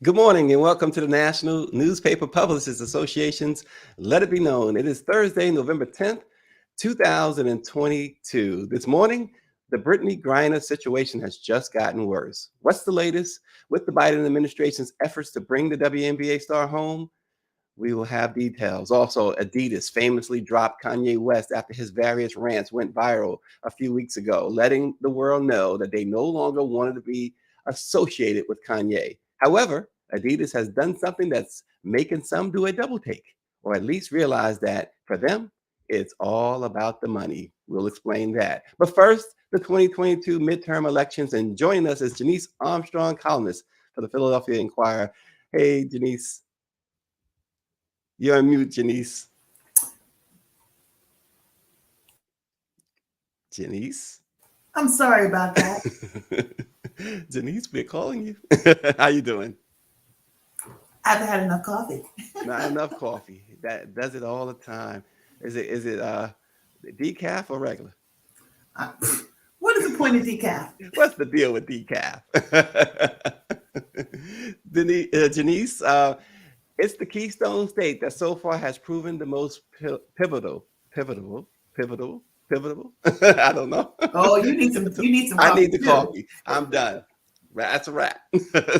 Good morning and welcome to the National Newspaper Publicists Association's Let It Be Known. It is Thursday, November 10th, 2022. This morning, the Brittney Griner situation has just gotten worse. What's the latest with the Biden administration's efforts to bring the WNBA star home? We will have details. Also, Adidas famously dropped Kanye West after his various rants went viral a few weeks ago, letting the world know that they no longer wanted to be associated with Kanye. However, Adidas has done something that's making some do a double take, or at least realize that for them, it's all about the money. We'll explain that. But first, the 2022 midterm elections, and joining us is Janice Armstrong, columnist for the Philadelphia Inquirer. Hey, Janice. You're on mute, Janice. Janice? I'm sorry about that. Janice, we're calling you. How you doing? I've had enough coffee. Not enough coffee. That does it all the time. Is it decaf or regular? What is the point of decaf? What's the deal with decaf? Janice, it's the Keystone State that so far has proven the most pivotal. I don't know. Oh, you need some. You need some. I need the too. coffee. I'm done. That's a wrap.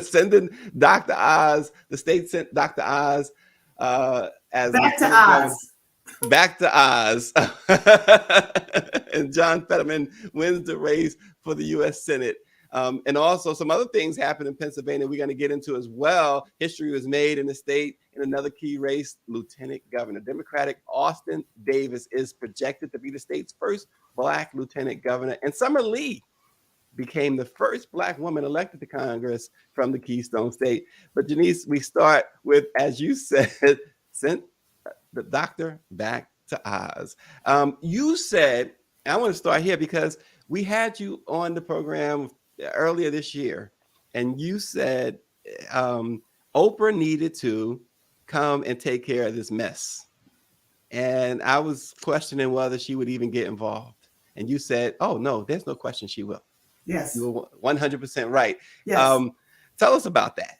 Sending Dr. Oz, the state sent Dr. Oz as back to Oz. Back to Oz. And John Fetterman wins the race for the U.S. Senate. And also some other things happened in Pennsylvania we're going to get into as well. History was made in the state in another key race, Lieutenant Governor. Democratic Austin Davis is projected to be the state's first Black lieutenant governor. And Summer Lee became the first Black woman elected to Congress from the Keystone State. But Janice, we start with, as you said, sent the doctor back to Oz. You said, I want to start here because we had you on the program earlier this year, and you said Oprah needed to come and take care of this mess. And I was questioning whether she would even get involved. And you said, oh, no, there's no question she will. Yes. You were 100% right. Yes. Tell us about that.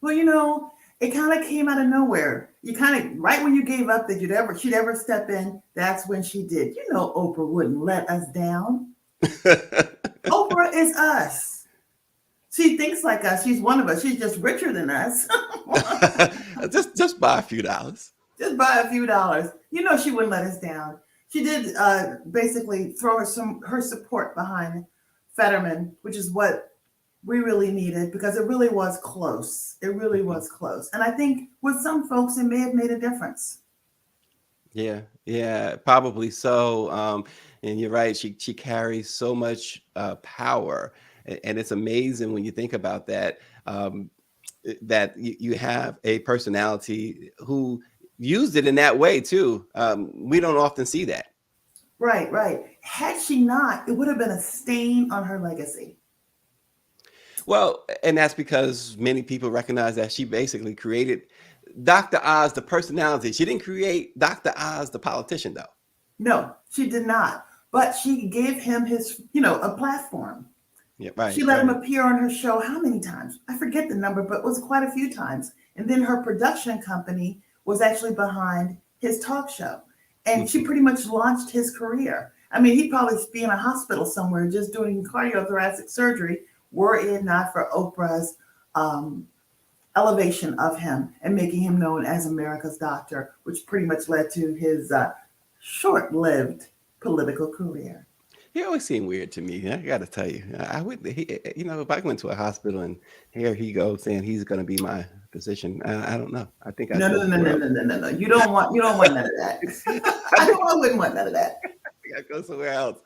Well, it kind of came out of nowhere. You kind of, right when you gave up that she'd ever step in, that's when she did. Oprah wouldn't let us down. Oprah is us. She thinks like us. She's one of us. She's just richer than us. just by a few dollars. Just by a few dollars. She wouldn't let us down. She did basically throw her support behind Fetterman, which is what we really needed because it really was close. It really was close. And I think with some folks, it may have made a difference. Yeah, probably so. And you're right. She carries so much power. And it's amazing when you think about that, that you have a personality who used it in that way, too. We don't often see that. Right. Had she not, it would have been a stain on her legacy. Well, and that's because many people recognize that she basically created Dr. Oz, the personality. She didn't create Dr. Oz, the politician, though. No, she did not. But she gave him his, a platform. Yeah, right. She let him appear on her show how many times? I forget the number, but it was quite a few times. And then her production company was actually behind his talk show. And she pretty much launched his career. I mean, he'd probably be in a hospital somewhere just doing cardiothoracic surgery were it not for Oprah's elevation of him and making him known as America's doctor, which pretty much led to his short-lived political career. He always seemed weird to me. I got to tell you, I would, if I went to a hospital and here he goes saying he's going to be my physician, I don't know. I think no. You don't want none of that. I wouldn't want none of that. I go somewhere else.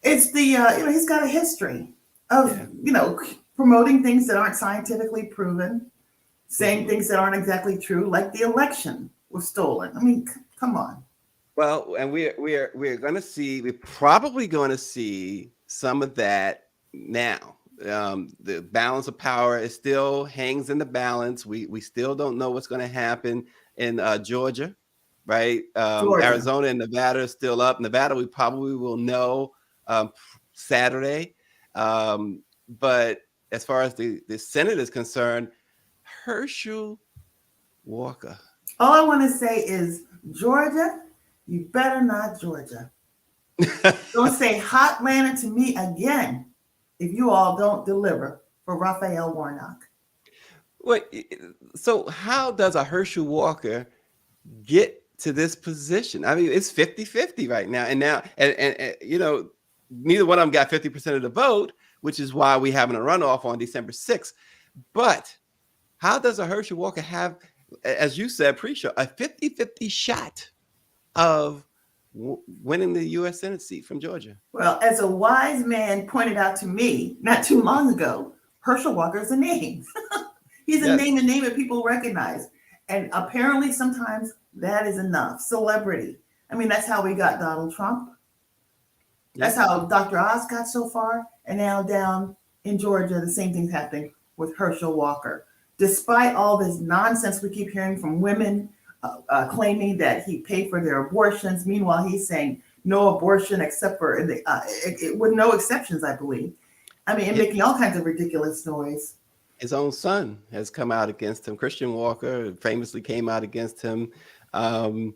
It's the he's got a history of promoting things that aren't scientifically proven, saying things that aren't exactly true, like the election was stolen. I mean, come on. Well, and we're going to see, we're probably going to see some of that now. The balance of power is still hangs in the balance. We still don't know what's going to happen in Georgia, right? Arizona and Nevada are still up. Nevada, we probably will know Saturday. But as far as the Senate is concerned, Herschel Walker. All I want to say is, Georgia, you better not Georgia. Don't say hot Atlanta to me again if you all don't deliver for Raphael Warnock. Wait, so how does a Herschel Walker get to this position? I mean, it's 50-50 right now. And you know, neither one of them got 50% of the vote, which is why we having a runoff on December 6th. But how does a Herschel Walker have, as you said pre-show, a 50-50 shot of winning the U.S. Senate seat from Georgia? Well, as a wise man pointed out to me not too long ago, Herschel Walker is a name. He's a name that people recognize. And apparently sometimes that is enough. Celebrity. I mean, that's how we got Donald Trump. That's how Dr. Oz got so far. And now down in Georgia, the same thing's happening with Herschel Walker. Despite all this nonsense we keep hearing from women claiming that he paid for their abortions. Meanwhile, he's saying no abortion except for with no exceptions, I believe. I mean, and making all kinds of ridiculous noise. His own son has come out against him. Christian Walker famously came out against him. I'm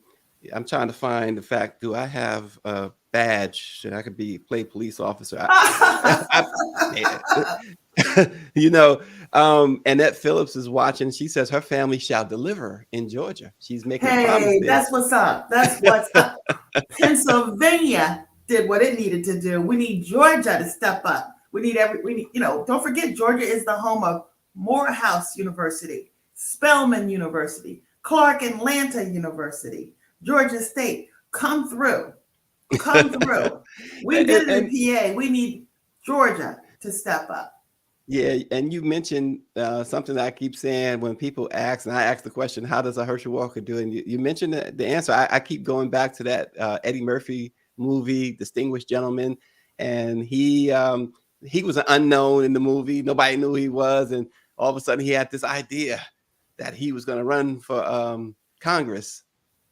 trying to find the fact, do I have a badge that I could play police officer? You know, Annette Phillips is watching. She says her family shall deliver in Georgia. She's making promises. That's what's up. That's what's up. Pennsylvania did what it needed to do. We need Georgia to step up. We need, don't forget, Georgia is the home of Morehouse University, Spelman University, Clark Atlanta University, Georgia State. Come through. We did it in PA. We need Georgia to step up. Yeah, and you mentioned something that I keep saying when people ask, and I ask the question, how does a Herschel Walker do? And you mentioned the answer. I keep going back to that Eddie Murphy movie, Distinguished Gentleman, and he was an unknown in the movie. Nobody knew who he was, and all of a sudden he had this idea that he was going to run for Congress,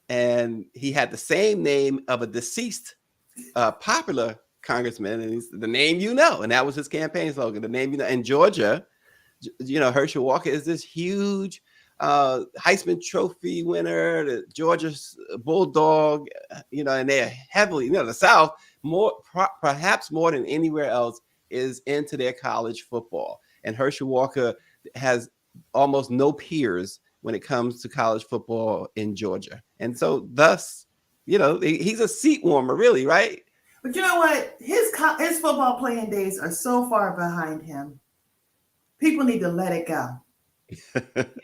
and he had the same name of a deceased popular congressman, and he's the name you know, and that was his campaign slogan, the name you know. In Georgia, Herschel Walker is this huge Heisman Trophy winner, the Georgia Bulldog, and they're heavily, the South, perhaps more than anywhere else, is into their college football. And Herschel Walker has almost no peers when it comes to college football in Georgia. And so thus, he's a seat warmer, really, right? But you know what? His football playing days are so far behind him. People need to let it go.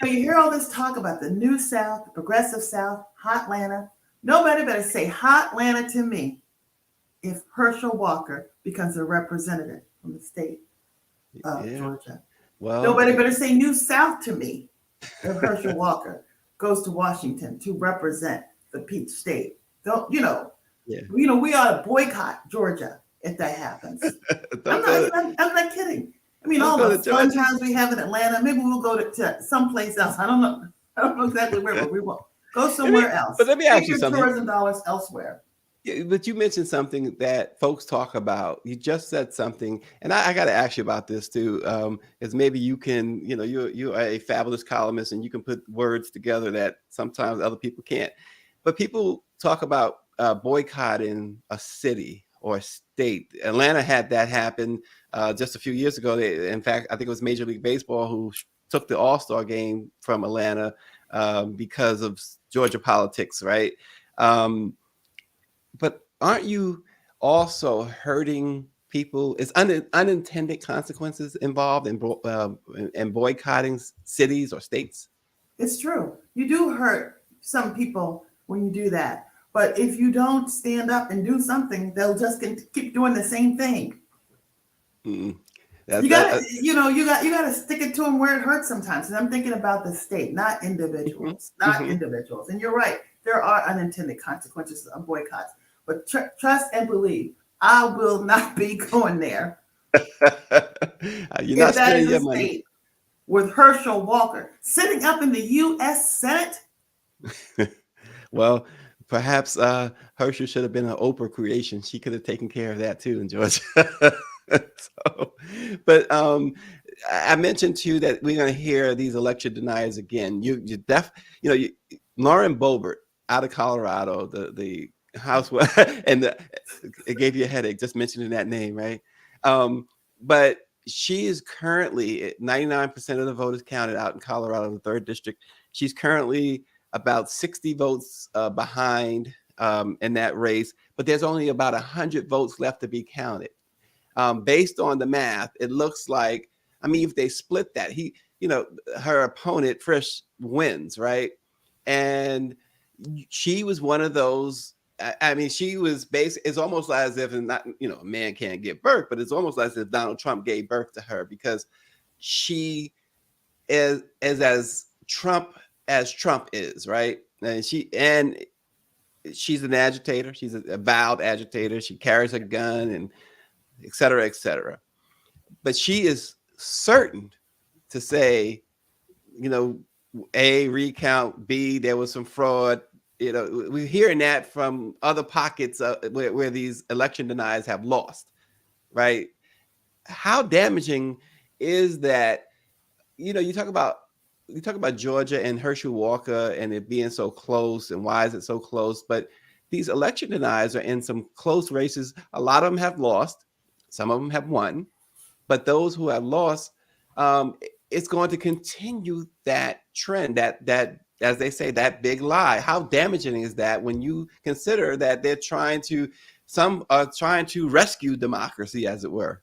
You hear all this talk about the new South, the progressive South, hot Atlanta. Nobody better say hot Atlanta to me if Herschel Walker becomes a representative from the state of Georgia. Well, nobody better say New South to me if Herschel Walker goes to Washington to represent the Peach State. We ought to boycott Georgia if that happens. I'm not kidding. I mean, all the fun times we have in Atlanta, maybe we'll go to someplace else. I don't know exactly where, but we won't. Go somewhere else. But let me ask you something. Tourism dollars elsewhere. Yeah, but you mentioned something that folks talk about. You just said something, and I got to ask you about this too, because maybe you can, you're a fabulous columnist, and you can put words together that sometimes other people can't. But people talk about boycotting a city or a state. Atlanta had that happen just a few years ago. In fact, I think it was Major League Baseball who took the All-Star game from Atlanta because of Georgia politics, right? But aren't you also hurting people? Is unintended consequences involved in boycotting cities or states? It's true. You do hurt some people when you do that. But if you don't stand up and do something, they'll just keep doing the same thing. You got to stick it to them where it hurts sometimes. And I'm thinking about the state, not individuals, individuals. And you're right. There are unintended consequences of boycotts. But trust and believe, I will not be going there. You're not spending your money with Herschel Walker sitting up in the U.S. Senate. Well, perhaps Herschel should have been an Oprah creation. She could have taken care of that too in Georgia. But I mentioned to you that we're going to hear these election deniers again. Lauren Boebert out of Colorado, the housewife, and it gave you a headache just mentioning that name, right? But she is currently 99% of the vote is counted out in Colorado, the 3rd district. She's currently about 60 votes behind in that race, but there's only about 100 votes left to be counted. Based on the math, it looks like, I mean, if they split that, her opponent, Frisch, wins, right? And she was one of those. I mean, she was it's almost as if, not, a man can't give birth, but it's almost as if Donald Trump gave birth to her, because she is as Trump is, right? And she's an agitator. She's a avowed agitator. She carries a gun and et cetera, et cetera. But she is certain to say, A, recount, B, there was some fraud. We're hearing that from other pockets where these election deniers have lost, right? How damaging is that? You talk about Georgia and Herschel Walker and it being so close, and why is it so close? But these election deniers are in some close races. A lot of them have lost. Some of them have won. But those who have lost, it's going to continue that trend, that as they say, that big lie. How damaging is that when you consider that some are trying to rescue democracy, as it were?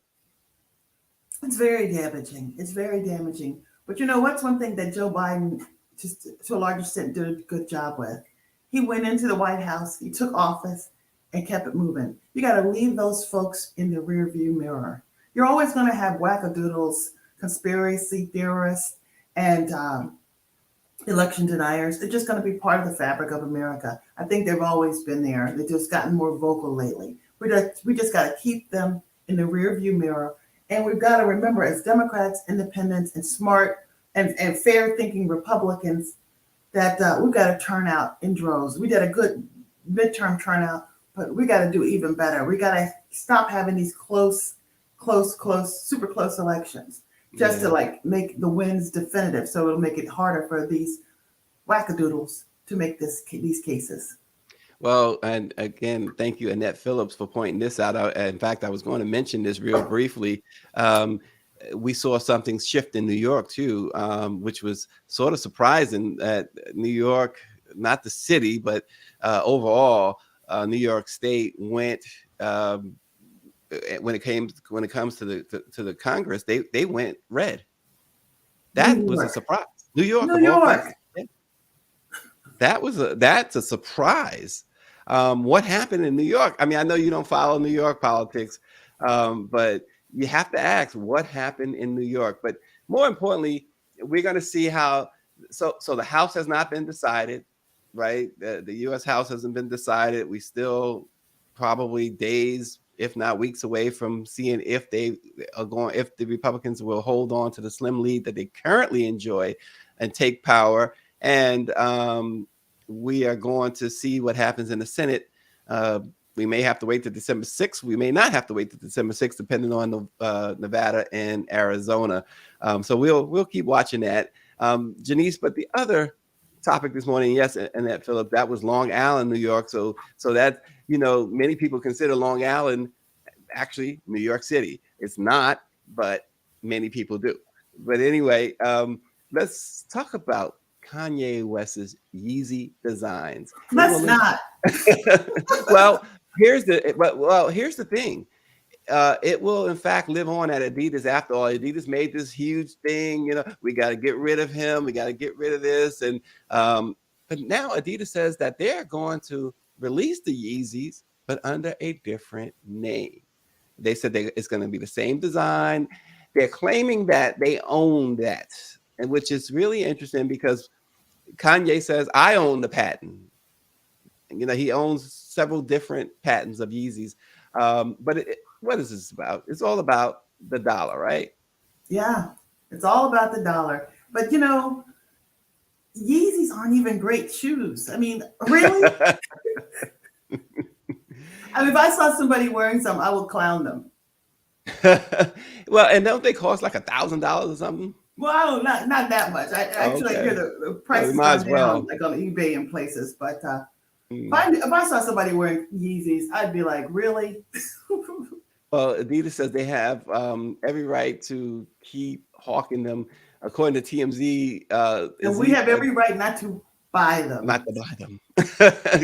It's very damaging. It's very damaging. But what's one thing that Joe Biden, just to a large extent, did a good job with? He went into the White House, he took office, and kept it moving. You got to leave those folks in the rearview mirror. You're always going to have wackadoodles, conspiracy theorists, and election deniers. They're just going to be part of the fabric of America. I think they've always been there. They've just gotten more vocal lately. We just got to keep them in the rearview mirror. And we've got to remember, as Democrats, independents, and smart and fair-thinking Republicans, that we've got to turn out in droves. We did a good midterm turnout, but we got to do even better. We got to stop having these close, super close elections just to make the wins definitive. So it'll make it harder for these wackadoodles to make these cases. Well, and again, thank you, Annette Phillips, for pointing this out. In fact, I was going to mention this real briefly. We saw something shift in New York too, which was sort of surprising. That New York, not the city, but overall, New York State went when it comes to the Congress, they went red. That was a surprise. New York. That's a surprise. What happened in New York? I mean, I know you don't follow New York politics, but you have to ask what happened in New York. But more importantly, we're going to see how. So the House has not been decided, right? The U.S. House hasn't been decided. We still probably days, if not weeks, away from seeing if the Republicans will hold on to the slim lead that they currently enjoy and take power. And we are going to see what happens in the Senate. We may have to wait to December 6th. We may not have to wait to December 6th, depending on the Nevada and Arizona. So we'll keep watching that. Janice, but the other topic this morning, yes, Annette Phillips, that was Long Island, New York. So that, many people consider Long Island actually New York City. It's not, but many people do. But anyway, let's talk about Kanye West's Yeezy designs. Let's not. Well, here's the thing. It will in fact live on at Adidas. After all, Adidas made this huge thing. We got to get rid of him. We got to get rid of this. And but now Adidas says that they're going to release the Yeezys, but under a different name. They said it's going to be the same design. They're claiming that they own that, and which is really interesting because Kanye says, I own the patent. He owns several different patents of Yeezys. But what is this about? It's all about the dollar, right? Yeah, it's all about the dollar. But Yeezys aren't even great shoes. I mean, really? I mean, if I saw somebody wearing some, I would clown them. Well, and don't they cost like $1,000 or something? Well, not that much. I Oh, actually hear okay. the Well, they prices might gone as down well. like on eBay and places. But Mm. if I saw somebody wearing Yeezys, I'd be like, really? Well, Adidas says they have every right to keep hawking them. According to TMZ, And we Z have every right not to buy not them. to buy them.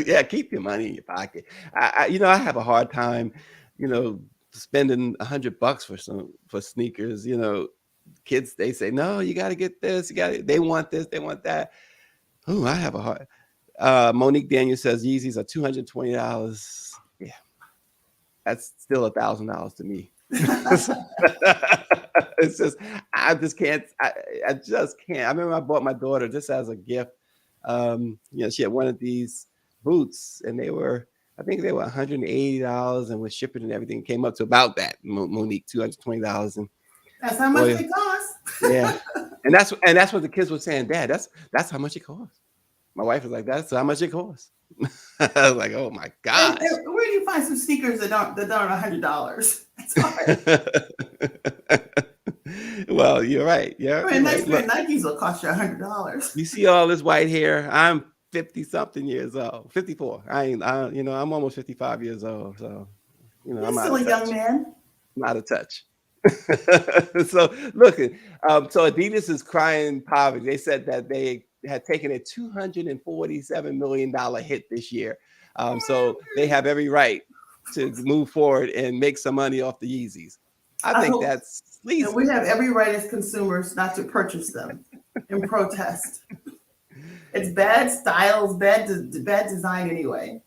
Yeah, keep your money in your pocket. I have a hard time, you know, spending $100 for sneakers. Kids they say no, you got to get this. They want this, they want that. Oh, I have a hard. Monique Daniel says Yeezys are $220. Yeah, that's still $1,000 to me. It's just I just can't. I just can't. I remember I bought my daughter just as a gift. She had one of these boots, and I think they were $180, and with shipping and everything, came up to about that. Monique, $220, and That's how much boy, they cost. yeah, and that's what the kids were saying. Dad, that's how much it costs. My wife was like, that's how much it costs. I was like, oh my gosh. And where do you find some sneakers that aren't $100? It's hard. Well, you're right. Yeah, I you're mean, nice right. pair of Look, Nikes will cost you $100. you see all this white hair. I'm 50 something years old, 54. I'm almost 55 years old. So, You're I'm out still of a young touch. man. I'm out of touch. So, look, so Adidas is crying poverty. They said that they had taken a $247 million hit this year. So they have every right to move forward and make some money off the Yeezys. I I think hope, that's and we sleazy. have every right as consumers not to purchase them in protest. It's bad styles, bad design anyway.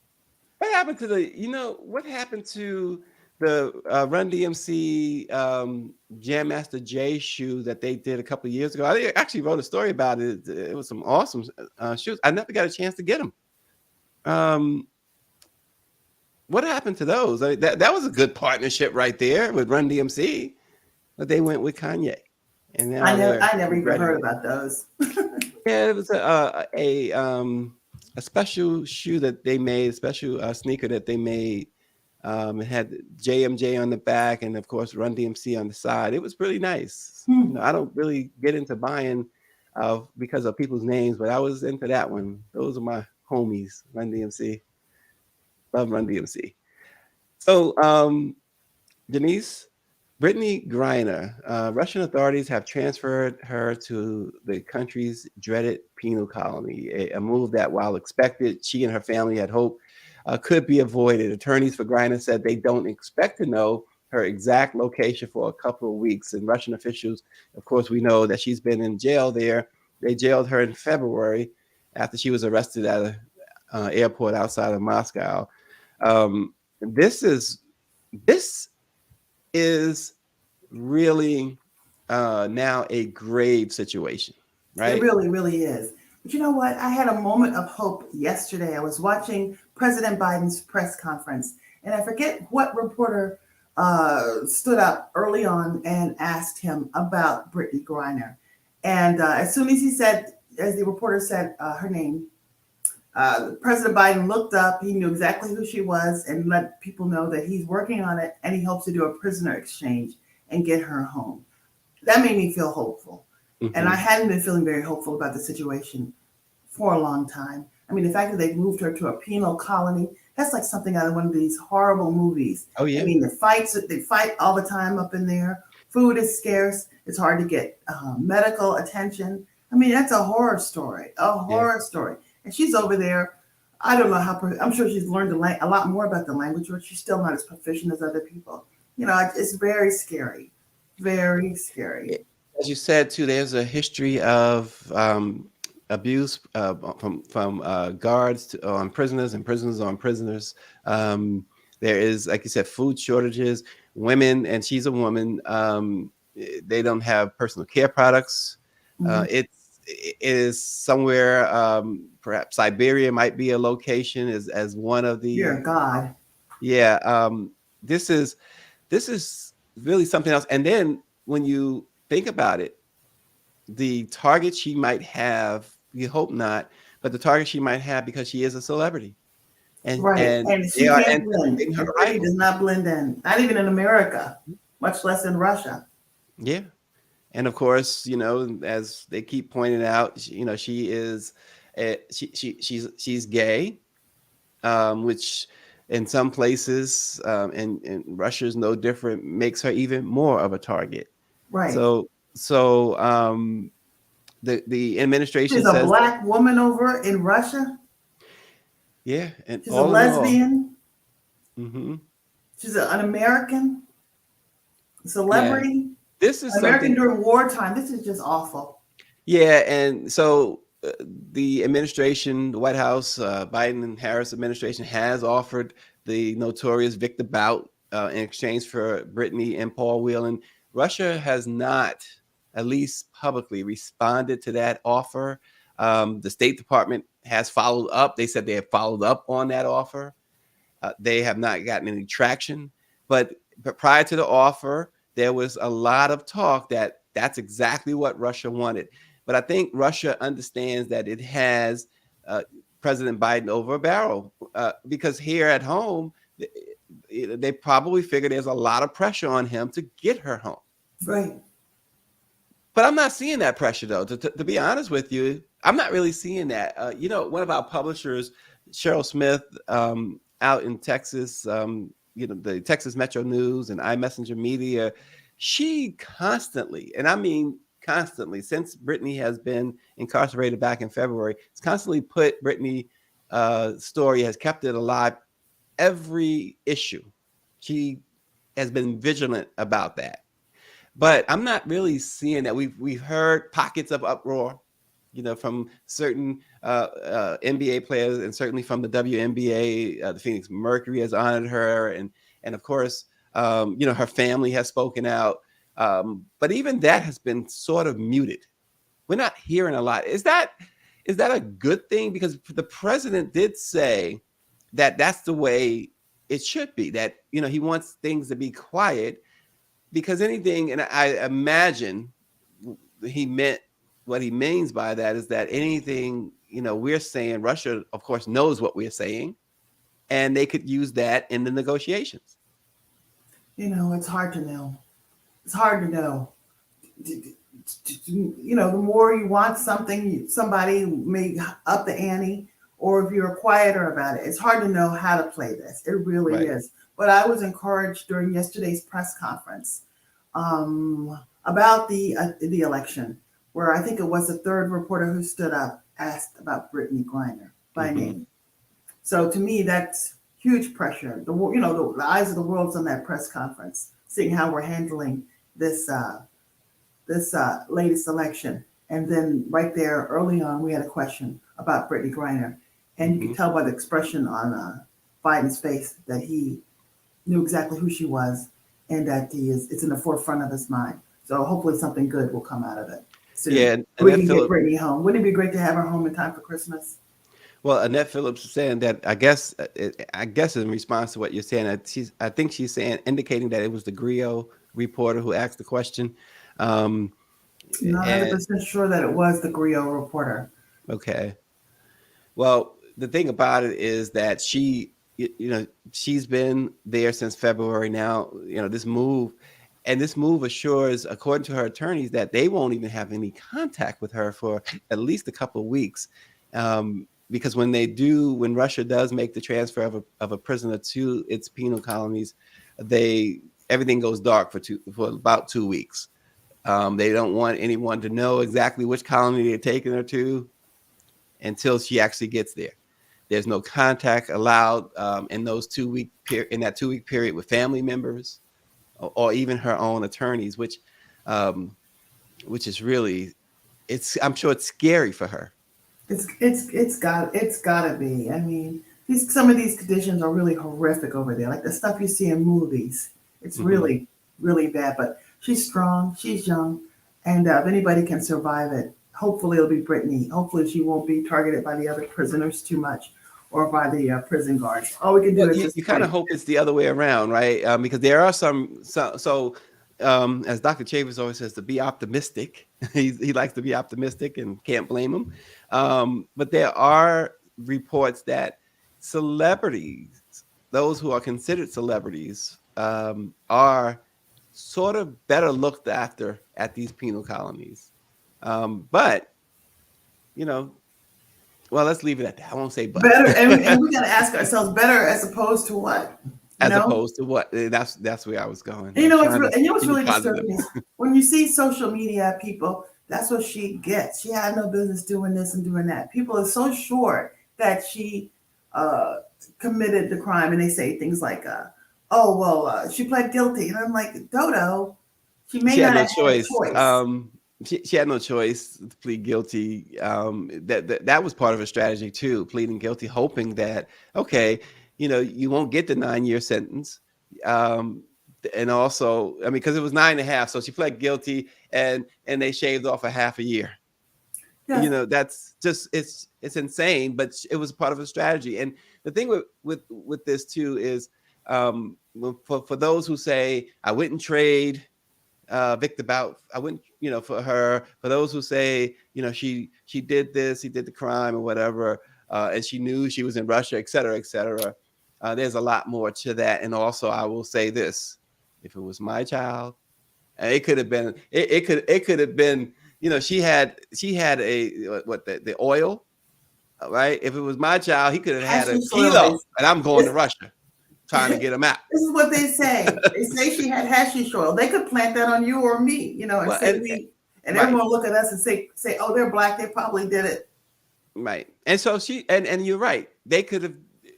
What happened to the Run DMC Jam Master Jay shoe that they did a couple of years ago? I actually wrote a story about it. It was some awesome shoes. I never got a chance to get them. Um, what happened to those? That was a good partnership right there with Run DMC, but they went with Kanye, and now they're I never even regretting heard it. about those. Yeah, it was a special shoe that they made, a special sneaker that they made. It had JMJ on the back, and of course Run DMC on the side. It was really nice. Hmm. I don't really get into buying because of people's names, but I was into that one. Those are my homies. Run DMC, love Run DMC. So, Denise, Brittney Griner, Russian authorities have transferred her to the country's dreaded penal colony, a move that, while expected, she and her family had hoped could be avoided. Attorneys for Griner said they don't expect to know her exact location for a couple of weeks. And Russian officials, of course, we know that she's been in jail there. They jailed her in February after she was arrested at an airport outside of Moscow. Um, this is this is really now a grave situation, It right? really, really is. But you know what? I had a moment of hope yesterday. I was watching President Biden's press conference, and I forget what reporter stood up early on and asked him about Brittney Griner. And as soon as as the reporter said her name, President Biden looked up. He knew exactly who she was and let people know that he's working on it and he hopes to do a prisoner exchange and get her home. That made me feel hopeful. And I Hmm. hadn't been feeling very hopeful about the situation for a long time. I mean, the fact that they moved her to a penal colony, that's like something out of one of these horrible movies. Oh I yeah, mean, they fight all the time up in there. Food is scarce. It's hard to get medical attention. I mean, that's a yeah. horror story. And she's over there. I don't know I'm sure she's learned a lot more about the language, but she's still not as proficient as other people. It's very scary. Very scary. As you said too, there's a history of abuse from guards on prisoners and prisoners on prisoners. Um, there is, like you said, food shortages. Women, and she's a woman. They don't have personal care products. Mhm. It is somewhere. Perhaps Siberia might be a location as one of Dear the. God. Yeah. This is this is really something else. And then when you think about it, the target she might have, you hope not, but the target she might have because she is a celebrity, and Right. and And they she are can't blend. anticipating her And Brittany arrival. does not blend in, not even in America. much less in Russia. Yeah. And of course, as they keep pointing out, she is, she's gay, which in some places, and Russia is no different, makes her even more of a target. Right. So the administration She's a says, black woman over in Russia. yeah, and She's a all in all, lesbian. hmm She's an American yeah, celebrity. this is American something. during wartime. This is just awful. Yeah, and so the administration, the White House, Biden and Harris administration has offered the notorious Victor Bout in exchange for Brittney and Paul Whelan. Russia has not, at least publicly, responded to that offer. The State Department has followed up. They said they have followed up on that offer. They have not gotten any traction. But prior to the offer, there was a lot of talk that that's exactly what Russia wanted. But I think Russia understands that it has President Biden over a barrel because here at home, they probably figure there's a lot of pressure on him to get her home. Right. But I'm not seeing that pressure, though. To be honest with you, I'm not really seeing that. One of our publishers, Cheryl Smith, out in Texas, the Texas Metro News and iMessenger Media, she constantly, and I mean constantly, since Brittney has been incarcerated back in February, it's constantly put Brittney story, has kept it alive. Every issue, she has been vigilant about that. But I'm not really seeing that. We've heard pockets of uproar, from certain NBA players and certainly from the WNBA. The Phoenix Mercury has honored her, and of course, her family has spoken out. But even that has been sort of muted. We're not hearing a lot. Is that a good thing? Because the president did say that that's the way it should be. That he wants things to be quiet. Because anything, and I imagine he meant what he means by that is that anything, we're saying, Russia, of course, knows what we're saying, and they could use that in the negotiations. It's hard to know. It's hard to know. The more you want something, somebody may up the ante, or if you're quieter about it, it's hard to know how to play this. It really Right. is. But I was encouraged during yesterday's press conference about the election, where I think it was the third reporter who stood up asked about Brittney Griner by name. So to me, that's huge pressure. The eyes of the world's on that press conference, seeing how we're handling this latest election. And then right there, early on, we had a question about Brittney Griner, and you could tell by the expression on Biden's face that he knew exactly who she was, and that it's in the forefront of his mind. So hopefully something good will come out of it soon. Yeah, we can get Brittney home. Wouldn't it be great to have her home in time for Christmas? Well, Annette Phillips is saying that I guess in response to what you're saying, I think she's saying, indicating that it was the Griot reporter who asked the question. Not 100% sure that it was the Griot reporter. Okay. Well, the thing about it is that she's been there since February now. This move assures, according to her attorneys, that they won't even have any contact with her for at least a couple of weeks. Because when Russia does make the transfer of a prisoner to its penal colonies, everything goes dark for about 2 weeks. They don't want anyone to know exactly which colony they're taking her to until she actually gets there. There's no contact allowed in that 2-week period with family members or even her own attorneys, which is really, I'm sure it's scary for her. It's gotta be. I mean, some of these conditions are really horrific over there, like the stuff you see in movies. It's really, really bad. But she's strong, she's young, and if anybody can survive it, hopefully it'll be Brittney. Hopefully she won't be targeted by the other prisoners too much, or by the prison guards. All we can do is you kind of hope it's the other way around, right? Because there are some. As Dr. Chavis always says, to be optimistic. He likes to be optimistic, and can't blame him. But there are reports that celebrities, those who are considered celebrities, are sort of better looked after at these penal colonies. But, you know, well, let's leave it at that. I won't say but. Better, and we got to ask ourselves, better as opposed to what? You As know? opposed to what? That's where I was going. And I was trying to and you know what's keep it really positive. disturbing is when you see social media people, that's what she gets. She had no business doing this and doing that. People are so sure that she uh, committed the crime, and they say things like, "Oh well, she pled guilty," and I'm like, "Dodo, she may She had not no have had a choice. choice." She had no choice to plead guilty. That was part of her strategy too, pleading guilty, hoping that, okay, you won't get the 9-year sentence. Um, and also, I mean, because it was 9.5, so she pled guilty, and they shaved off a half a year. Yes. That's just it's insane, but it was part of a strategy. And the thing with this too is, for those who say I wouldn't trade Victor Bout, I wouldn't, for her, for those who say, she did this, he did the crime or whatever, and she knew she was in Russia, et cetera, et cetera. There's a lot more to that. And also, I will say this: if it was my child, and it could have been, it could have been, she had the oil, right? If it was my child, he could have had a Ashley soil. kilo, and I'm going to Russia trying to get him out. This is what they say. They say she had hashish oil. They could plant that on you or me, and Well, say and right. everyone look at us and say, oh, they're black. They probably did it. Right. And so and you're right. They could have,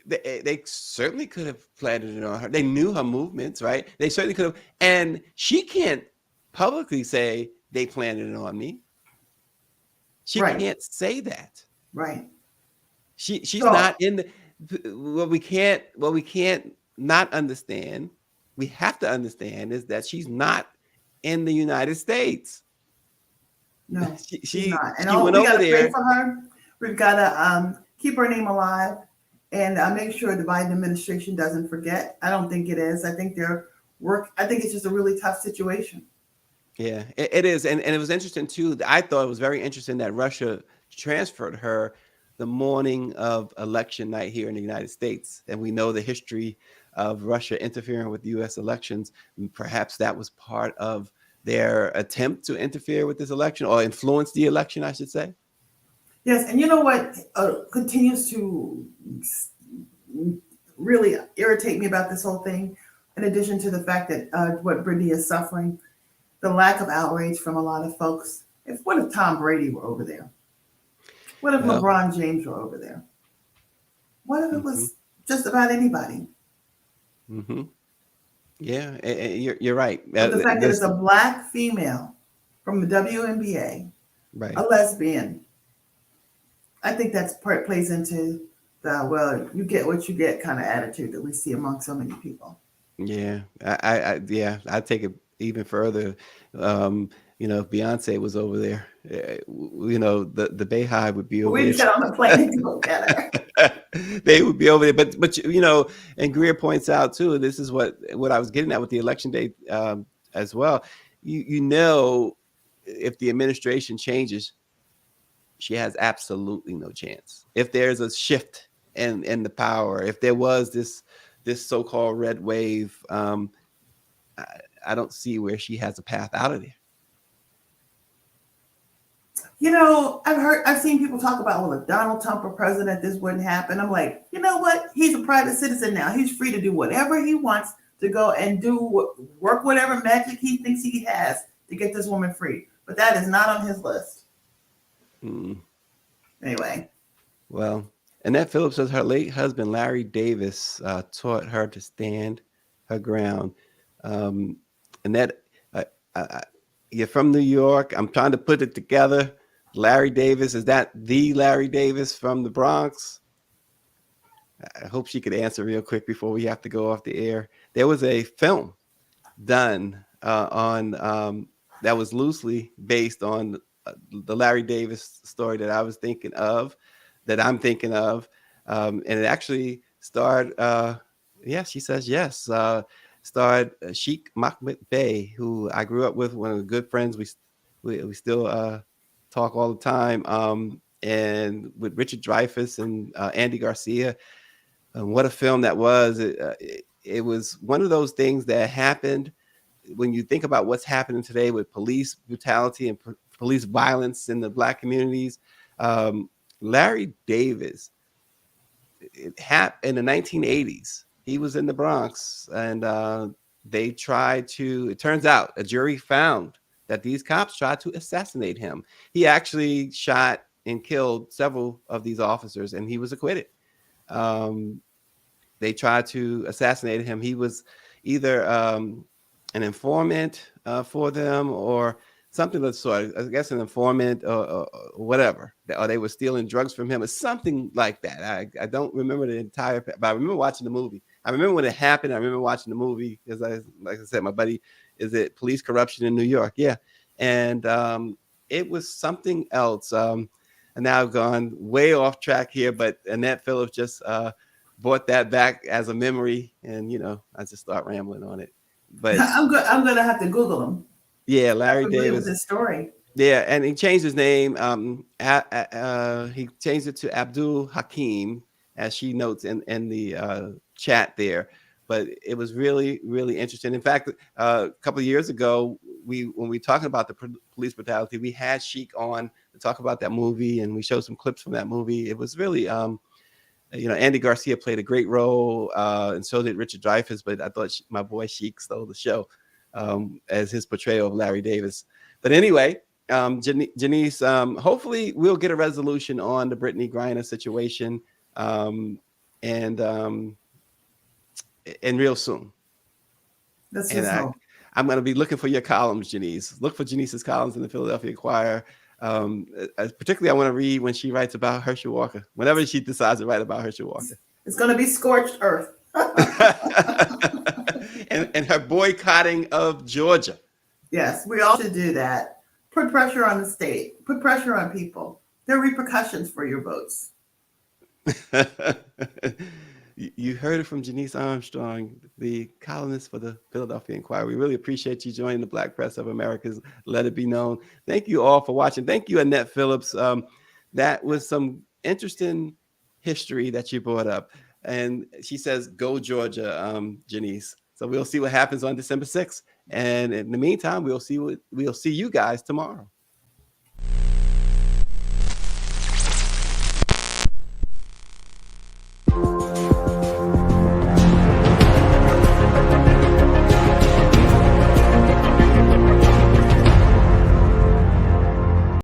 they certainly could have planted it on her. They knew her movements, right? They certainly could have. And she can't publicly say they planted it on me. She Right. can't say that. Right. She's not in what we can't not understand. We have to understand is that she's not in the United States. No, she's not. And she went over there. pray for her. We've got to keep her name alive and make sure the Biden administration doesn't forget. I don't think it is. I think I think it's just a really tough situation. Yeah, it is. And it was interesting too. I thought it was very interesting that Russia transferred her the morning of election night here in the United States. And we know the history of Russia interfering with U.S. elections. And perhaps that was part of their attempt to interfere with this election, or influence the election, I should say. Yes, and you know what continues to really irritate me about this whole thing, in addition to the fact that what Brittney is suffering, the lack of outrage from a lot of folks. What if Tom Brady were over there? What if LeBron James were over there? What if it was just about anybody? Mm-hmm. Yeah, you're right. But the fact that it's a black female from the WNBA, right, a lesbian, I think that's plays into the, well, you get what you get kind of attitude that we see among so many people. Yeah, I take it even further. If Beyonce was over there, the Bayhive would be over there. We get on the plane and go together. They would be over there, but and Greer points out too. This is what I was getting at with the election day as well. If the administration changes, she has absolutely no chance. If there's a shift in the power, if there was this so-called red wave, I don't see where she has a path out of there. I've seen people talk about, well, if Donald Trump were president, this wouldn't happen. I'm like, you know what? He's a private citizen now. He's free to do whatever he wants, to go and work whatever magic he thinks he has to get this woman free. But that is not on his list. Anyway. Well, Annette Phillips says her late husband, Larry Davis, taught her to stand her ground. Annette, you're from New York. I'm trying to put it together. Larry Davis, is that the Larry Davis from the Bronx? I hope she could answer real quick before we have to go off the air. There was a film done on that was loosely based on the Larry Davis story that I'm thinking of, and it actually starred. She says yes. Starred Sheikh Mahmoud Bey, who I grew up with, one of the good friends. We still talk all the time. And with Richard Dreyfuss and Andy Garcia. What a film that was. It was one of those things that happened when you think about what's happening today with police brutality and police violence in the Black communities, Larry Davis, it happened in the 1980s. He was in the Bronx, and they tried to, it turns out a jury found that these cops tried to assassinate him. He actually shot and killed several of these officers, and he was acquitted. They tried to assassinate him. He was either an informant for them or something of the sort. I guess an informant or whatever. Or they were stealing drugs from him or something like that. I don't remember the entire, but I remember watching the movie. I remember when it happened. I remember watching the movie because, like I said, my buddy is it police corruption in New York. Yeah. And it was something else. And now I've gone way off track here, but Annette Phillips just brought that back as a memory, and I just start rambling on it. But I'm gonna have to Google him. Yeah, Larry Davis. This story. Yeah, and he changed his name. He changed it to Abdul Hakim, as she notes in the chat there. But it was really, really interesting. In fact, a couple of years ago, when we were talking about the police brutality, we had Sheik on to talk about that movie, and we showed some clips from that movie. It was really, Andy Garcia played a great role, and so did Richard Dreyfuss. But I thought my boy Sheik stole the show as his portrayal of Larry Davis. But anyway, Janice, hopefully we'll get a resolution on the Brittney Griner situation, and real soon. That's I'm going to be looking for your columns, Janice. Look for Janice's columns in the Philadelphia Inquirer. Particularly, I want to read when she writes about Herschel Walker. Whenever she decides to write about Herschel Walker, it's going to be scorched earth. and her boycotting of Georgia. Yes, we all should do that. Put pressure on the state. Put pressure on people. There are repercussions for your votes. You heard it from Janice Armstrong, the columnist for the Philadelphia Inquirer. We really appreciate you joining the Black Press of America's Let It Be Known. Thank you all for watching. Thank you, Annette Phillips. That was some interesting history that you brought up. And she says, go Georgia, Janice. So we'll see what happens on December 6th. And in the meantime, we'll see you guys tomorrow.